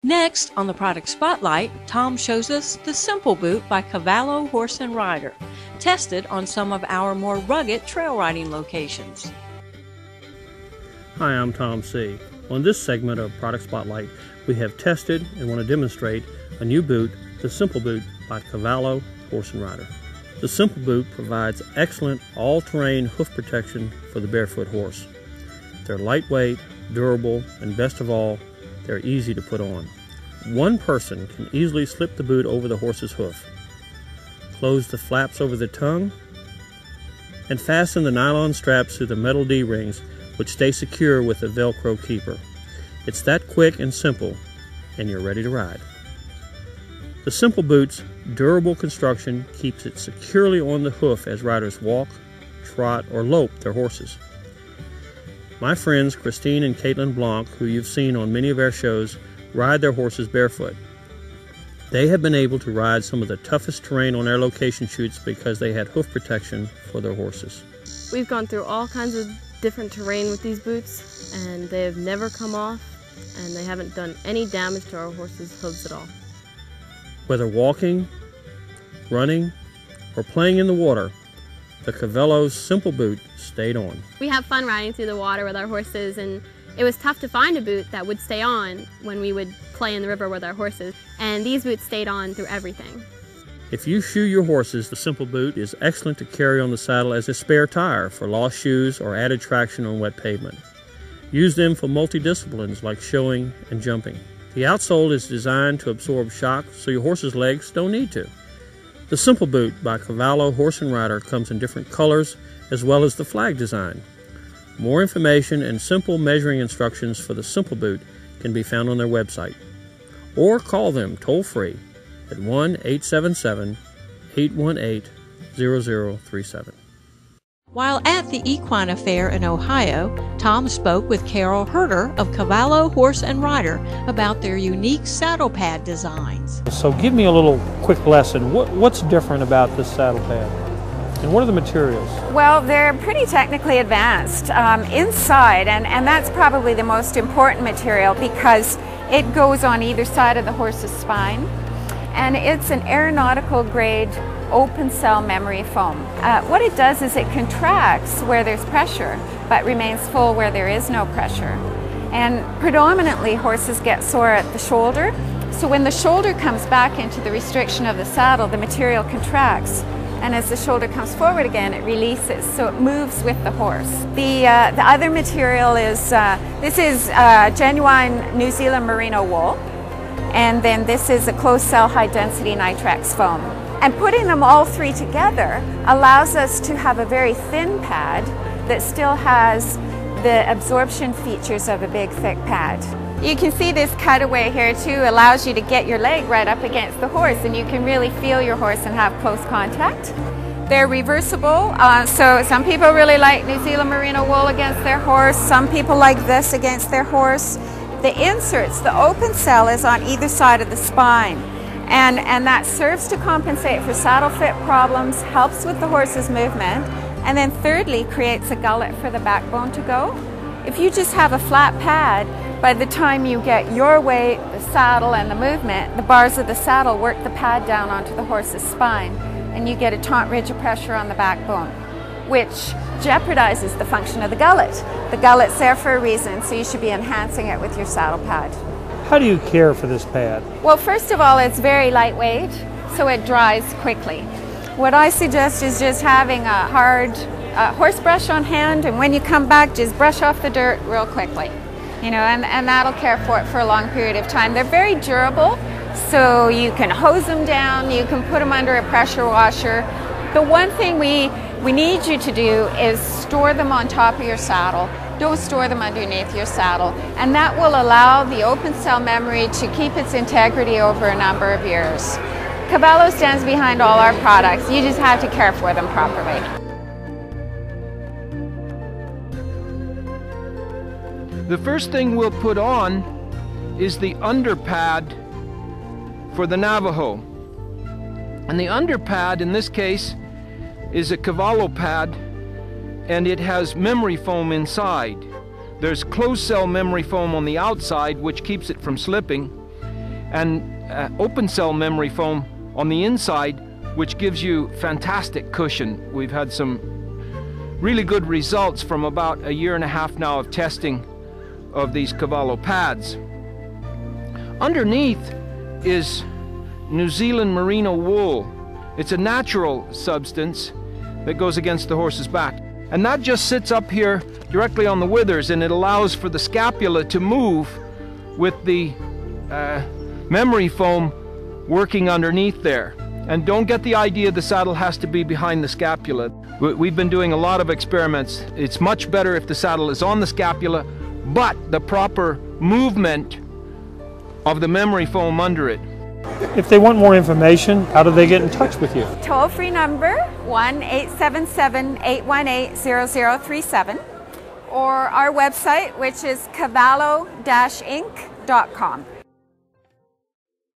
Next, on the product spotlight, Tom shows us the Simple Boot by Cavallo Horse and Rider, tested on some of our more rugged trail riding locations. Hi, I'm Tom C. On this segment of Product Spotlight, we have tested and want to demonstrate a new boot, the Simple Boot by Cavallo Horse and Rider. The Simple Boot provides excellent all-terrain hoof protection for the barefoot horse. They're lightweight, durable, and best of all, they're easy to put on. One person can easily slip the boot over the horse's hoof, close the flaps over the tongue, and fasten the nylon straps to the metal D-rings, which stay secure with a Velcro keeper. It's that quick and simple, and you're ready to ride. The Simple Boot's durable construction keeps it securely on the hoof as riders walk, trot, or lope their horses. My friends Christine and Caitlin Blanc, who you've seen on many of our shows, ride their horses barefoot. They have been able to ride some of the toughest terrain on our location shoots because they had hoof protection for their horses. We've gone through all kinds of different terrain with these boots, and they have never come off, and they haven't done any damage to our horses' hooves at all. Whether walking, running, or playing in the water, the Cavallo's Simple Boot stayed on. We have fun riding through the water with our horses, and it was tough to find a boot that would stay on when we would play in the river with our horses, and these boots stayed on through everything. If you shoe your horses, the Simple Boot is excellent to carry on the saddle as a spare tire for lost shoes or added traction on wet pavement. Use them for multi-disciplines like showing and jumping. The outsole is designed to absorb shock so your horse's legs don't need to. The Simple Boot by Cavallo Horse and Rider comes in different colors as well as the flag design. More information and simple measuring instructions for the Simple Boot can be found on their website. Or call them toll-free at 1-877-818-0037. While at the Equine Fair in Ohio, Tom spoke with Carol Herter of Cavallo Horse and Rider about their unique saddle pad designs. So give me a little quick lesson. What's different about this saddle pad? And what are the materials? Well, they're pretty technically advanced inside, and that's probably the most important material because it goes on either side of the horse's spine, and it's an aeronautical grade open cell memory foam. What it does is it contracts where there's pressure but remains full where there is no pressure. And predominantly horses get sore at the shoulder, so when the shoulder comes back into the restriction of the saddle, the material contracts, and as the shoulder comes forward again, it releases, so it moves with the horse. The other material is, this is genuine New Zealand merino wool, and then this is a closed cell high density nitrex foam. And putting them all three together allows us to have a very thin pad that still has the absorption features of a big thick pad. You can see this cutaway here too allows you to get your leg right up against the horse, and you can really feel your horse and have close contact. They're reversible, so some people really like New Zealand merino wool against their horse, some people like this against their horse. The inserts, the open cell is on either side of the spine. And that serves to compensate for saddle fit problems, helps with the horse's movement, and then thirdly creates a gullet for the backbone to go. If you just have a flat pad, by the time you get your weight, the saddle, and the movement, the bars of the saddle work the pad down onto the horse's spine, and you get a taut ridge of pressure on the backbone, which jeopardizes the function of the gullet. The gullet's there for a reason, so you should be enhancing it with your saddle pad. How do you care for this pad? Well, first of all, it's very lightweight, so it dries quickly. What I suggest is just having a hard horse brush on hand, and when you come back, just brush off the dirt real quickly. You know, and that'll care for it for a long period of time. They're very durable, so you can hose them down, you can put them under a pressure washer. The one thing we need you to do is store them on top of your saddle. Don't store them underneath your saddle, and that will allow the open cell memory to keep its integrity over a number of years. Cavallo stands behind all our products. You just have to care for them properly. The first thing we'll put on is the underpad for the Navajo. And the underpad in this case is a Cavallo pad, and it has memory foam inside. There's closed cell memory foam on the outside, which keeps it from slipping, and open cell memory foam on the inside, which gives you fantastic cushion. We've had some really good results from about a year and a half now of testing of these Cavallo pads. Underneath is New Zealand merino wool. It's a natural substance that goes against the horse's back. And that just sits up here directly on the withers, and it allows for the scapula to move with the memory foam working underneath there. And don't get the idea the saddle has to be behind the scapula. We've been doing a lot of experiments. It's much better if the saddle is on the scapula, but the proper movement of the memory foam under it. If they want more information, how do they get in touch with you? Toll-free number 1-877-818-0037, or our website, which is cavallo-inc.com.